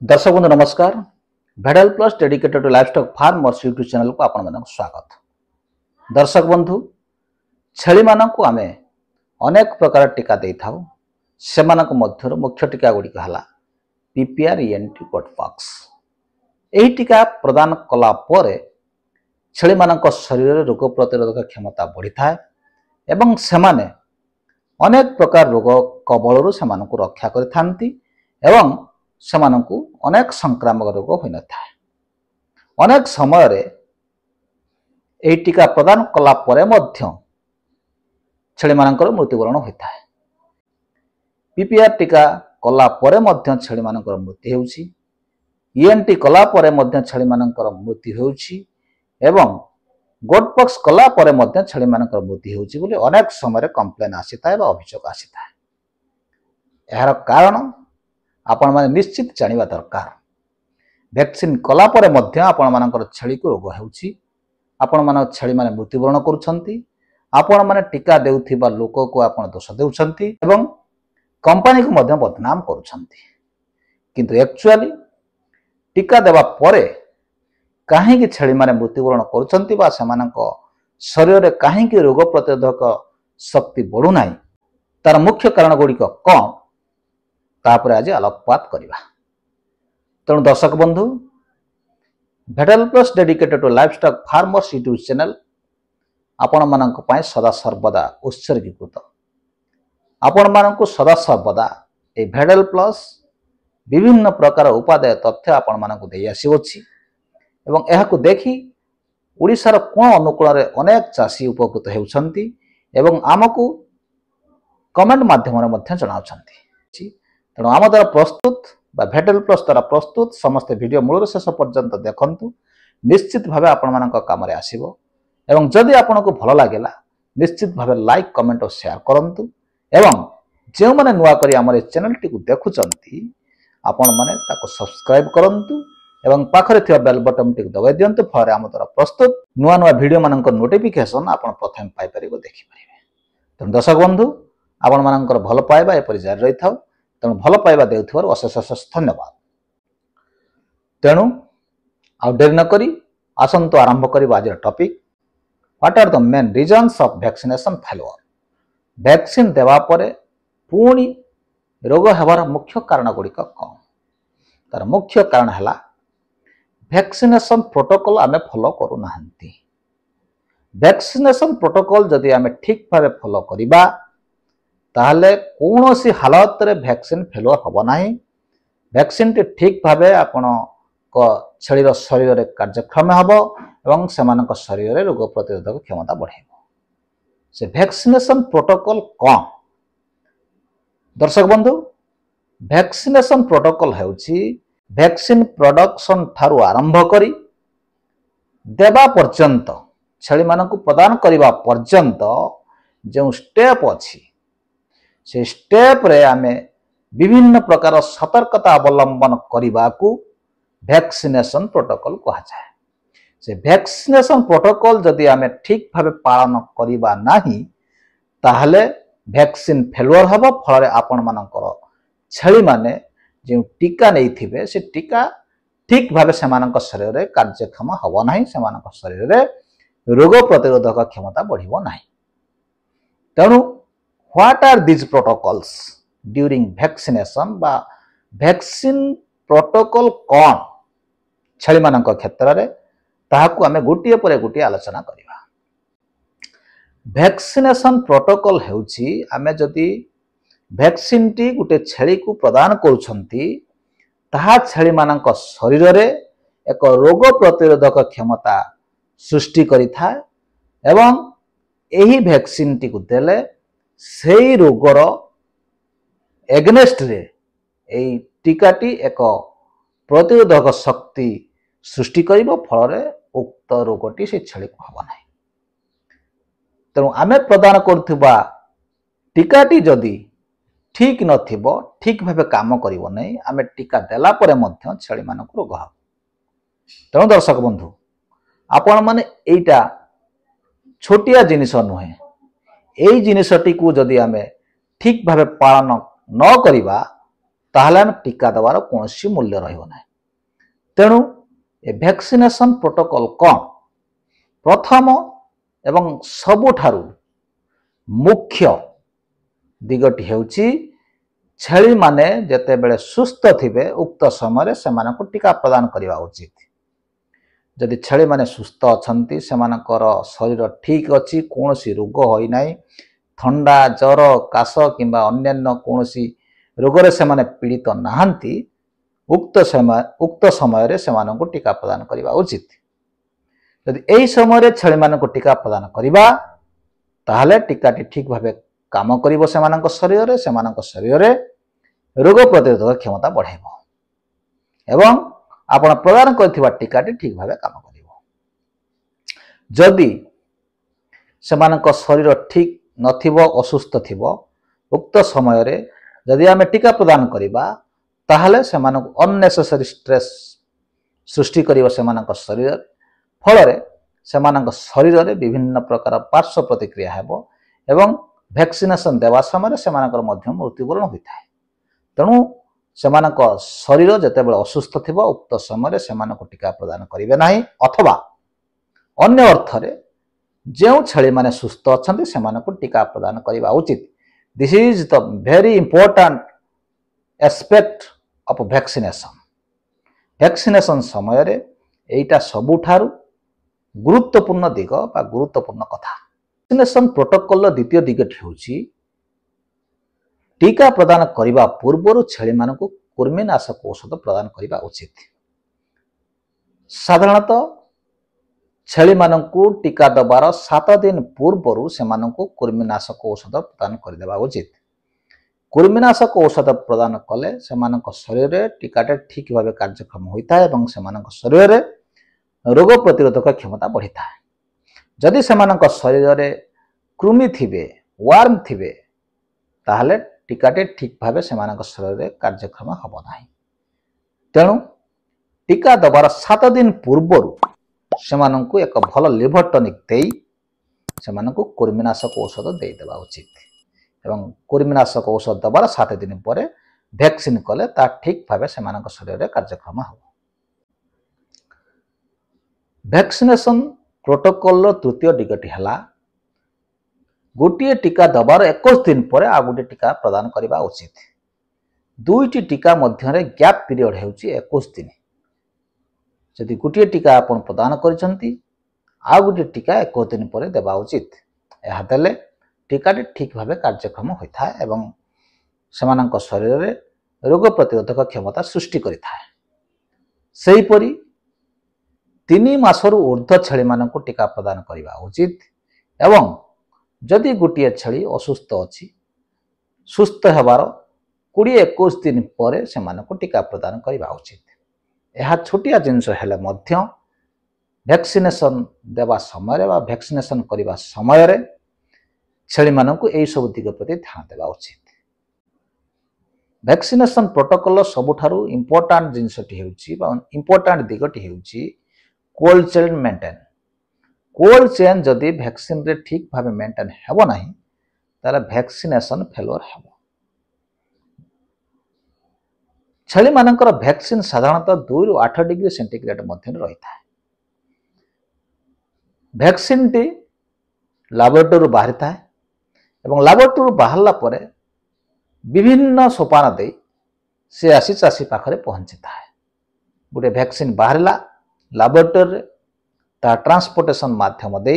दर्शक बंधु नमस्कार। Bhedal plus dedicated to livestock farmers YouTube channel को आपण मानक स्वागत। दर्शक बंधु छेली मानक आमे अनेक प्रकार टीका दे थाउ। सेमानक मध्यरु मुख्य टीका गुडी हला पीपीआर ईएनटी कोटपॉक्स। एही टीका प्रदान कला परे छेली मानक शरीर रे रोग प्रतिरोधक क्षमता बढ़ी थाए एवं सेमाने अनेक प्रकार रोग कबलरु सेमानकु रक्षा करिथांती एवं सेमानकु अनेक संक्रामक रोग होई न थाए। अनेक समय रे एही टीका प्रदान कला परे मध्य छेली मानकर मृत्युवरण होई थाए। पीपीआर टीका कला परे मध्य छेली मानकर मृत्यु हेउछि। ईएनटी कला परे मध्य छेली मानकर मृत्यु हेउछि एवं गोटपॉक्स कला परे मध्य छेली मानकर मृत्यु हेउछि बोली अनेक समय रे कंप्लेन आसी थाए बा अभियोग आसी थाए। एहार कारण आपण माने निश्चित जानिबा दरकार। वैक्सीन कला परे मध्य आपण मानकर छेली को रोग हेउछि। आपण मान छेली माने मृत्युवरण करूछंती। आपण माने टीका देउथिबा लोक को आपण दोष देउछंती एवं कंपनी को मध्य बदनाम करूछंती। किंतु एक्चुअली टीका देवा परे काहे कि छेली माने मृत्युवरण करूछंती बा सेमानक शरीर रे काहे कि रोग प्रतिरोधक शक्ति बढ़ु नाही तार मुख्य कारण गुडी को कोन तापर आज आलोकपात करिबा। तेणु दर्शक बंधु Bhedal plus dedicated to livestock farmers YouTube channel आपण मानक पाए सदा सर्वदा उत्सर्गीकृत। आपण मानक सदा सर्वदा ए भेडल प्लस विभिन्न प्रकार उपादेय तथ्य आपण मानक देई आसीबछि एवं एहाकु देखि ओडिसार कोन अनुकूल रे अनेक चासी उपकृत हेउछंती एवं आमकु कमेंट माध्यम रे मध्य जणाउछंती। तेणु आम द्वारा प्रस्तुत बा भेडल प्लस द्वारा प्रस्तुत समस्त वीडियो मूल शेष पर्यंत देखंतु। निश्चित भावे आपण मानक काम रे आसीबो एवं जदि आपनको भल लागेला निश्चित भावे लाइक कमेंट और शेयर करंतु एवं जे माने नुआ करी हमर चैनल टी को देखुचंती आपण माने ताको सब्सक्राइब करंतु एवं पाखरे थिया बेल बटन टी दबाइ दियंतु। फरे आम द्वारा प्रस्तुत नुआ नुआ वीडियो मानक नोटिफिकेशन आपण प्रथम पाइ परिबो देखि परिबे। तेणु दर्शक बंधु आपण मानकर भल पाइबा एपरि जारी रही थाउ। तेणु भल पाइबा देउथिबार अशेष अशेष धन्यवाद। तेणु आ डेरी न करी आसंतु आरंभ करिबा आज topic what are the main reasons of vaccination failure. Vaccine देवा परे पुणी रोग हेबार मुख्य कारण गुड़िक कौन तार मुख्य कारण है वैक्सीनेशन प्रोटोकॉल आमे फॉलो करू नाहंती। वैक्सीनेशन प्रोटोकॉल जदि आमे ठीक भावे फॉलो करिबा ताहले कौनसी हालत रे वैक्सीन फेल्योर हबो नाही। वैक्सीन टी ठीक भावे आपण को छेलीर शरीर रे कार्यक्षम हबो एवं सेमानक शरीर रे रोग प्रतिरोधक क्षमता बढ़ेबो। से वैक्सीनेशन प्रोटोकॉल कौन दर्शक बंधु वैक्सीनेशन प्रोटोकॉल हेउछि वैक्सीन प्रोडक्शन ठारू आरंभ करी देबा पर्यंत छेली मानकु प्रदान करिबा पर्यंत जो स्टेप अछि से स्टेप रे आमे विभिन्न प्रकार सतर्कता अवलंबन करिबा को वैक्सीनेशन प्रोटोकॉल कहा जाए। से वैक्सीनेशन प्रोटोकॉल जदि आमे ठीक भावे पालन करिबा नाही ताहले वैक्सीन फेल्योर हबो। फल आपण मानकर छेली माने जो टीका नहीं थिबे से टीका ठीक भावे सेमानक शरीर रे कार्यक्षम हबो नाही। सेमानक शरीर रे रोग प्रतिरोधक क्षमता बढ़िबो नाही। तेणु what are this protocols during vaccination बा वैक्सीन प्रोटोकॉल कौन छेली मानक क्षेत्र रे ताहाकु आमे गोटिए परे गोटिए आलोचना करिबा। वैक्सीनेशन प्रोटोकॉल हेउछि आमे जदि वैक्सीन टी गुटे छेली को प्रदान करूछंती ताहा छेली मानक शरीर रे एक रोग प्रतिरोधक क्षमता सृष्टि करिथाय एवं एही वैक्सीन टी को देले सेही रोगर एगनेस्ट रे एही टीकाटी एक प्रतिरोधक शक्ति सृष्टि करिबो। फल रे उक्त रोगटी से छेली को हबो नाही। तेणु आमे प्रदान करथुबा टीकाटी जदि ठीक नथिबो ठीक भावे काम करिवो नै आमे टीका देला परे मध्य छेली मानक रोग हबो। तेणु दर्शक बंधु आपण माने एइटा छोटिया जिनिस नुहे। एई जिनिसटी को जदि आमे ठीक भावे पालन न करिबा ताहले आम टीका देवार कौन मूल्य रहा। तेणु ए वैक्सीनेशन प्रोटोकॉल कौन प्रथम एवं सबुठारु मुख्य दिगटी हेउची छेली माने जेते बेले सुस्थ थिबे उक्त समय से मानको टीका प्रदान करवा उचित। जदि छेली माने सुस्थ अछंती सेमानकर शरीर ठीक अछि कोनोसी रोग होई नाही थंडा जर काश किंबा अन्यान्य कोनोसी रोगरे सेमाने पीड़ित नाहंती उक्त समय रे सेमानको टीका प्रदान करवा उचित। यदि एही समय रे छेली मानको टीका प्रदान करवा ताहले टीकाटी ठीक भाबे काम करिवो सेमानक शरीर रे रोग प्रतिरोधक क्षमता बढ़ाइबो एवं आपण प्रदान करथिबा टीकाटी ठीक भाबे काम करिवो। जदि सेमानक शरीर ठीक नथिबो असुस्थ थिबो उक्त समय रे जदि आमे टीका प्रदान करिबा ताहले सेमानक अननेसेसरी स्ट्रेस सृष्टि करिवो सेमानक शरीर फल रे सेमानक शरीर रे विभिन्न प्रकार पार्श्व प्रतिक्रिया हेबो एवं वैक्सीनेशन देवा समय सेमानकर मध्य मृत्युवरण होता है। तेणु सेमानक शरीर जेतेबेले असुस्थ थिबो उक्त समय सेमानक टीका प्रदान करिवे नाही अथवा अन्य अर्थ रे जेउ छेली माने सुस्थ अछंती सेमानक टीका प्रदान करवा उचित। This is the very important aspect of vaccination. Vaccination समय रे एटा सबुठारु गुरुत्वपूर्ण दिग बा गुरुत्वपूर्ण कथा। वैक्सीनेशन प्रोटोकॉल द्वितीय दिगटी होची टीका प्रदान करने पूर्व छेली मानक कृमिनाशक औषध प्रदान करने उचित। साधारणतः छेली मानक टीका दबार 7 दिन पूर्व से कृमिनाशक औषध प्रदान करदेवा उचित। कृमिनाशक औषध प्रदान कले से शरीर में टीकाटे ठीक भाव कार्यक्रम होता है और से शरीर में रोग प्रतिरोधक क्षमता बढ़ी था। जदि से शरीर में कृमि थिबे वार्म थिबे ताहले टीकाटे ठीक भाव से शरीर में कार्यक्रम हम ना। तेणु टीका दबार 7 दिन पूर्व से एक भल लिवर टनिक दे से कृमिनाशक औषध देदेवा उचित एवं कृमिनाशक औषध दबार 7 दिन पर वैक्सीन कले ता ठीक भाव से शरीर में कार्यक्रम हम। वैक्सीनेशन प्रोटोकॉल तृतीय दिगटी है गोटे टीका दबार 21 दिन पर आ गोटे टीका प्रदान करने उचित। दुईटी टीका मध्य गैप पीरियड हो 21 दिन। जदि गोटे टीका आप प्रदान करछंती आ गोटे टीका 21 दिन पर देवा उचित। यह देले टीकाटी ठीक भाव कार्यक्रम होता है एवं सेमानक शरीर में रोग प्रतिरोधक क्षमता सृष्टि करिथा है। सेहीपरि 3 मासरू ऊर्ध्व छेली मानक टीका प्रदान करने उचित एवं जदि गोटे छेली असुस्थ अच्छी सुस्थ होबार 20-21 दिन पर से टीका प्रदान करने उचित। यह छोटिया जिनस हेले मध्य वैक्सीनेशन देवा समय वैक्सीनेशन करने समय छेली मानक यही सब दिग प्रति ध्यान देवा उचित। वैक्सीनेशन प्रोटोकॉल सबुठारु इंपोर्टेंट जिनसटी हेउची बा इंपोर्टेंट दिगटी हेउची cold chain maintain. Cold chain जदि वैक्सीन रे ठीक भाव मेंटेन हेबो नाही ताले वैक्सीनेशन फेलोर हेबो। छेली मानकर वैक्सीन साधारणतः 2 ରୁ 8 डिग्री सेंटीग्रेड मध्य रही था। वैक्सीन टी लैबोरेटरी बाहरी था एवं लैबोरेटरी बाहरला परे विभिन्न सोपान दे से आसी चाषी पाखरे पहुंची था। गोटे वैक्सीन बाहरला लैबोरेटरी ता ट्रांसपोर्टेशन माध्यम दे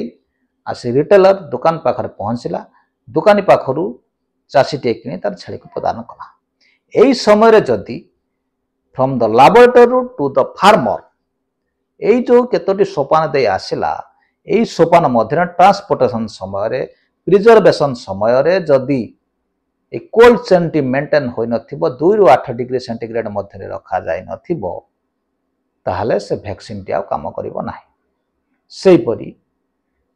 आसी रिटेलर दुकान पाखरे पहुंचला दुकानी पाखरु चाषी टे किनी तार छेली को प्रदान कला। एई समय रे जदि from the laboratory to the farmer एई जो केतोटी सोपान दे आसिला एई सोपान मध्य ट्रांसपोर्टेशन समय रे प्रिजर्वेशन समय रे जदि ए कोल्ड चेन टी मेंटेन होई नथिबो 2 ରୁ 8 डिग्री सेंटीग्रेड मध्य रखा जाय नथिबो ताहले से वैक्सीन टी आ काम करिवो नाही। सेही परी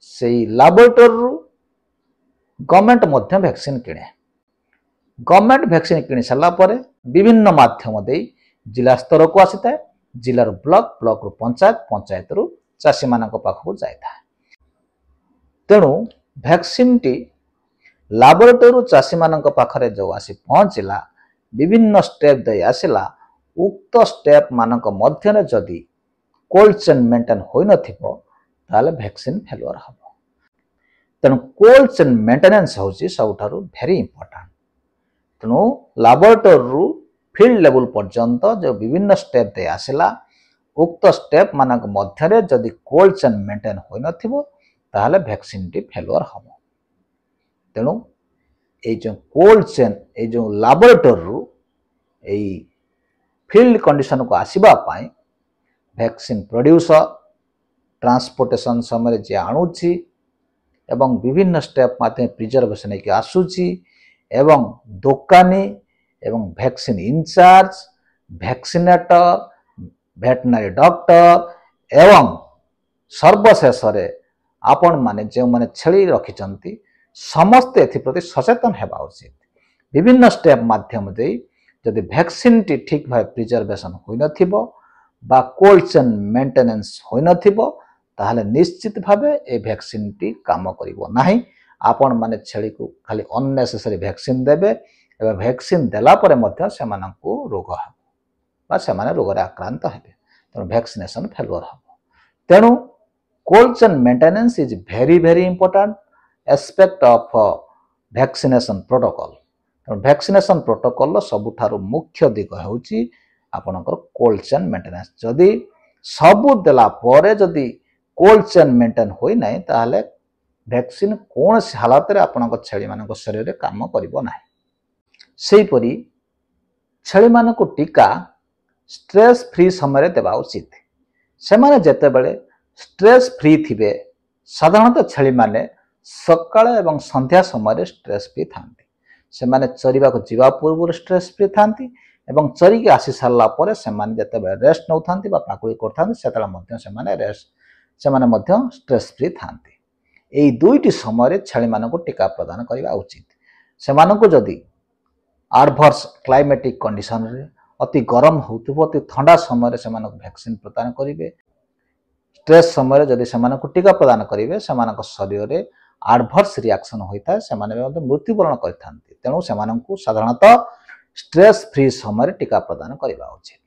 सेही लैबोरेटरी गवर्नमेंट मध्य वैक्सीन किणे। गवर्नमेंट वैक्सीन किणी सला परे विभिन्न माध्यम दे जिला स्तर को आसी था जिला रो ब्लॉक ब्लॉक रो पंचायत पंचायत रो चाषी मानक पाखु जाय था। तेणु वैक्सीन टी लैबोरेटरी चाषी मानक पाखरे जो आसी पहुंचला विभिन्न स्टेप दे आसिला उक्त स्टेप मानक मध्यरे जदि कोल्ड चेन मेंटेन होई नथिबो ताले वैक्सीन फेलुअर हबो। तेणु कोल्ड चेन मेंटेनेंस होची सबठारु भेरी इंपोर्टेंट। तेणु लैबोरेटरी फील्ड लेवल पर्यंत जो विभिन्न स्टेप दे आसिला उक्त स्टेप मानक मध्यरे जदि कोल्ड चेन मेंटेन होई नथिबो ताले वैक्सीन टी फेलुअर हबो। तेणु ए जो कोल्ड चेन ए जो लैबोरेटरी ए फील्ड कंडीशन को आसीबा पाई वैक्सीन प्रोड्यूसर ट्रांसपोर्टेशन समय जे आणुची एवं विभिन्न स्टेप माध्यम प्रिजर्वेशन के आसुची एवं दुकानी एवं vaccine incharge vaccinator veterinary doctor एवं सर्वशेष आपण माने जो माने छेली रखिचंती समस्त एप्रति सचेतन हेबा उचित। विभिन्न स्टेप माध्यम दे जदि वैक्सीन टी ठीक भाव प्रिजर्वेशन होई नथिबो बा कोल्ड चेन मेंटेनेंस होई नथिबो ताहले निश्चित भावे ए वैक्सीन टी काम करिवो नाही। आपण माने छेली को खाली अननेसेसरी वैक्सीन देबे एवं वैक्सीन देला परे मध्य सेमानंकु रोग हबो बा सेमाने रोग रे आक्रांत हेबे। तेणु वैक्सीनेशन फेलुअर हबो। तेणु cold chain maintenance is very important aspect of vaccination protocol. तेणु वैक्सीनेशन प्रोटोकॉल सबुठारु मुख्य दिग हेउची आपनकर कोल्ड चेन मेंटेनेंस। जदि सबु देला परे जदि कोल्ड चेन मेंटेन होई नै ताहले वैक्सीन कोन से हालत रे आपनकर छेली मानक शरीर रे काम करिवो नाही। सेही परी छेली मानक टीका स्ट्रेस फ्री समय देवा उचित। से माने जेते बेले स्ट्रेस फ्री थिबे साधारणतः छेली माने सकाळ एवं संध्या समय स्ट्रेस फ्री थांती। से माने चरिबा को जीवा पूर्व स्ट्रेस फ्री थांती एवं चरी के आसी सारला परे से माने जेते बेले रेस्ट नौ थांती बा पाकुली करथांती सेतला मध्य से माने रेस्ट से माने मध्य स्ट्रेस फ्री थांती। एई दुईटी समय छेली मानक टीका प्रदान करिवा उचित। से मानक जदि एडवर्स क्लाइमेटिक कंडीशन रे अति गरम होउथबो अति ठंडा समय से मानक वैक्सीन प्रदान करिवे। स्ट्रेस समय जदि से मानक टीका प्रदान करिवे से मानक शरीर रे एडवर्स रिएक्शन होइता से माने मृत्युवरण करथांती। तेणु से मानक साधारणतः स्ट्रेस फ्री समय टीका प्रदान करिवा उचित।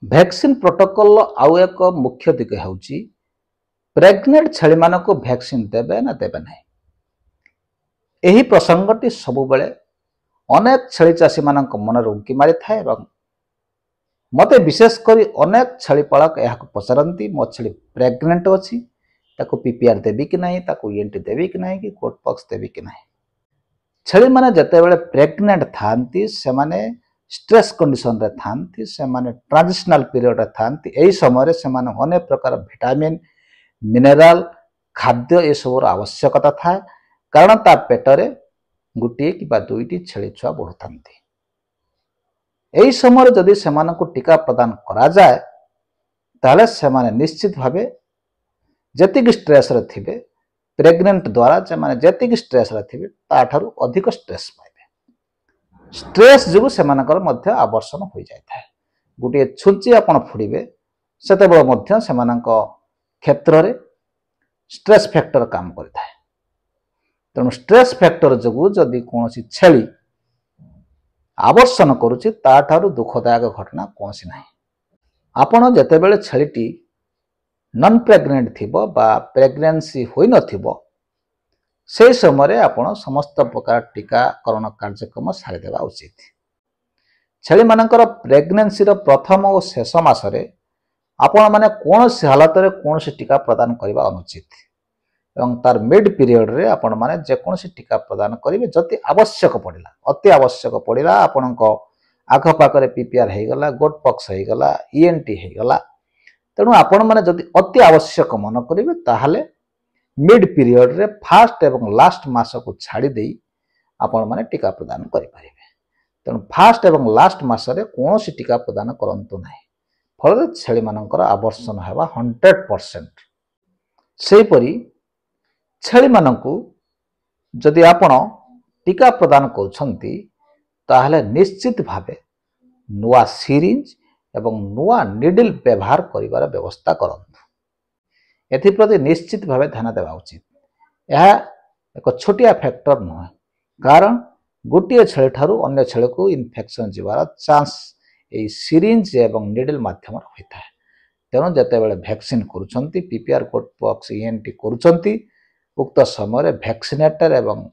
वैक्सीन प्रोटोकॉल आउ एक मुख्य दिग हेउची प्रेग्नेंट छेली मानक वैक्सीन देबे ना देबे नहीं। एही प्रसंगटी सबु बेले अनेक छेली चाषी मानक मन रुंकी मारी थाए एवं मते विशेष करी अनेक छेली पालक यह पचारती मो छेली प्रेग्नेंट अच्छी ताको पीपीआर देवी कि नहीं ताको ईएनटी देवी कि नहीं कि कोटपॉक्स देवी कि नहीं। छेली माने जते बेले प्रेग्नेंट थांती से माने स्ट्रेस कंडीशन रे थांती से माने ट्रांजिशनल पीरियड रे थांती। एही समय रे से माने अनेक प्रकार विटामिन मिनरल खाद्य ए सबर आवश्यकता थाए कारण ता पेटरे गोटे कि दुईटी छेली छुआ बढ़ुतांती। एही समय जदि सेमानकु टीका प्रदान करा जाए ताले सेमाने निश्चित भावे जेतिक स्ट्रेस रे थिबे प्रेग्नेंट द्वारा जे माने जेतिक स्ट्रेस रे थिबे ताठारु अधिक स्ट्रेस पाइबे। स्ट्रेस जुगु सेमानकर मध्य आवर्षण होई जाय थाए। गोटे छुंची आपण फुडीबे सेतेबेले मध्य सेमानक क्षेत्र रे स्ट्रेस फैक्टर काम करिथाए। तेणु स्ट्रेस फैक्टर जुगु जदि कोनोसी छेली आवर्षण करुछि ताठारु दुखदायक घटना कोनसी नाही। आपण जेतेबेले छेलीटी नॉन प्रेग्नेंट थिबो बा प्रेग्नेंसी होई नथिबो से समय आपण समस्त प्रकार टीकाकरण कार्यक्रम सारी देवा उचित। छेली मानकर प्रेग्नेंसी रो प्रथम और शेष मासरे आपण माने कोनसी हालत रे कोनसी टीका प्रदान करबा अनुचित एवं तार मिड पीरियड रे आपण माने जे कोनसी टीका प्रदान करिवे जति आवश्यक पड़िला अति आवश्यक पड़िला आपणको आख पाखरे पीपीआर हे गला गोट पॉक्स हे गला ईएनटी हे गला तेणु आपण माने जति अति आवश्यक मन करिवे ताहाले मिड पीरियड रे फास्ट एवं लास्ट मास को छाड़ी देई आपण माने टीका प्रदान करि परिबे। तेणु फास्ट एवं लास्ट मास रे कोनसी टीका प्रदान करंतु नाही फल छेली मानकर आवर्षण हेबा 100%। सेही परी छेली मानकु जदि आपण टीका प्रदान करुछंती ताहले निश्चित भावे नुआ सिरिंज एवं नुआ निडल व्यवहार करिवार व्यवस्था करंतु। एथिप्रति निश्चित भावे ध्यान देवा उचित। यह एक छोटिया फैक्टर नुहे कारण गोटे छेली ठारू अन्य छेली को इन्फेक्शन जीवार चांस ए सिरिंज एवं निडल माध्यम होता है। तेणु जिते बड़े वैक्सीन करुँच पीपीआर कोड पॉक्स ईएनटी करुँच उक्त समय वैक्सीनेटर एवं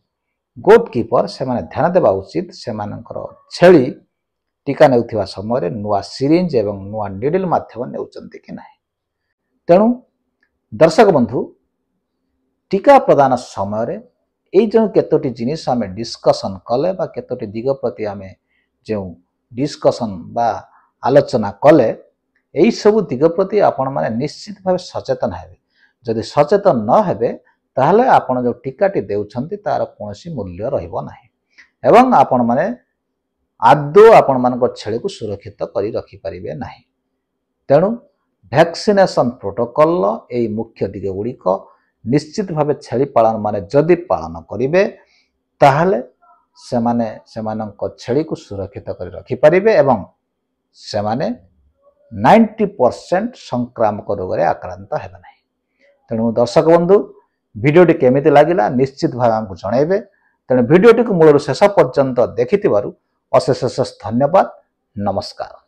गोट कीपर से ध्यान देवा उचित से छेली टीका नेउथिबा समय नुआ सिरिंज एवं नुआ निडल माध्यम नेउचंती कि नहीं। तेणु दर्शक बंधु टीका प्रदान समय ये जो केतोटी जिनिस आम डिस्कसन कले बा केतोटी दिग प्रति आम जो डिस्कसन बा आलोचना कले यही सब दिग प्रति आपण माने निश्चित भाव सचेतन हेबे। जदि सचेतन न हेबे ताहले आपण जो टीकाटी देउछंती तार कोनोसी मूल्य रहइबो नाही एवं आपण माने आदौ आपण मानको छेली को सुरक्षित करी रखि परिबे नाही। तेणु वैक्सीनेशन प्रोटोकॉल यही मुख्य दिग गुड़िक निश्चित भाव छेली पालन माने जदि पालन करिवे ताहले छेली को सुरक्षित करी रखि परिबे एवं सेमाने 90% संक्रामक रोग रे आक्रांत हेबे नाही। तेणु दर्शक बंधु वीडियोटी केमिति लागिला निश्चित भाव हमको जणाइबे। तेणु वीडियोटी को मूल शेष पर्यंत देखिथिबारु अशेष धन्यवाद। नमस्कार।